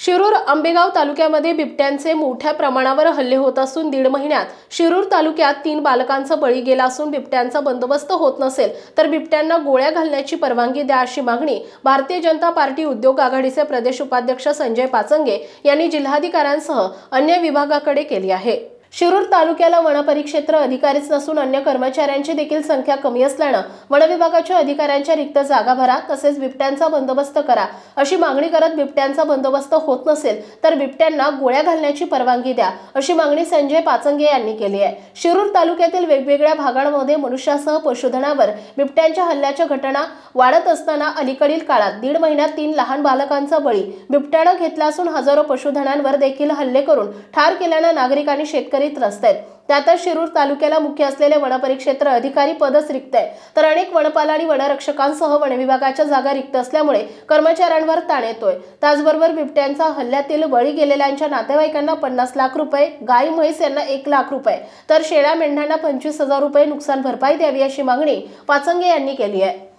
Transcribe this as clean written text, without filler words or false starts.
शिरूर आंबेगाव तालुक्यामध्ये बिबट्यांचे मोठ्या प्रमाणावर हल्ले होत असून 1.5 महिन्यात शिरूर तालुक्यात 3 बालकांचा बळी गेला असून बिबट्यांचा बंदोबस्त होत नसेल तर बिबट्यांना गोळ्या घालण्याची परवानगी द्या अशी मागणी भारतीय जनता पार्टी उद्योग आघाडीचे प्रदेश उपाध्यक्ष संजय पाचंगे यांनी जिल्हाधिकाऱ्यांसह अन्य विभागाकडे केली आहे। शिरूर तालुक्याला वनपरिक्षेत्र अधिकारीच नसून अन्य कर्मचाऱ्यांची देखील संख्या कमी असल्याने वन विभागाच्या अधिकाऱ्यांच्या रिक्त जागा भरा तसेच बिबट्यांचा बंदोबस्त करा अशी मागणी करत बिबट्यांचा बंदोबस्त होत नसेल तर बिबट्यांना गोळ्या घालण्याची परवानगी द्या अशी मागणी संजय पाचंगे यांनी केली आहे। शिरूर तालुक्यातील वेगवेगळ्या भागांमध्ये मनुष्यासह पशुधनावर बिबट्यांच्या हल्ल्याच्या घटना वाढत असताना अलीकडील काळात 1.5 महिन्यात 3 लहान बालकांचा बळी बिबट्याने घेतला असून हजारो पशुधनांवर देखील हल्ले करून ठार केल्याने नागरिकांनी शेतकरी त्रस्त आहेत। त्यातच शिरूर तालुक्याला मुख्य असलेले वनपरिक्षेत्र अधिकारी पदच रिक्त आहे तर अनेक वनपाल आणि वनरक्षकांसह वन विभागाच्या जागा रिक्त असल्यामुळे कर्मचाऱ्यांवर ताण येतोय। त्याचबरोबर बिबट्यांचा हल्ल्यातील बळी गेलेल्यांच्या नातेवाईकांना 50 लाख रुपये, गाय म्हैस यांना 1 लाख रुपये तर शेळ्या मेंढ्यांना 25,000 रुपये नुकसान भरपाई द्यावी अशी मागणी पाचंगे यांनी केली आहे।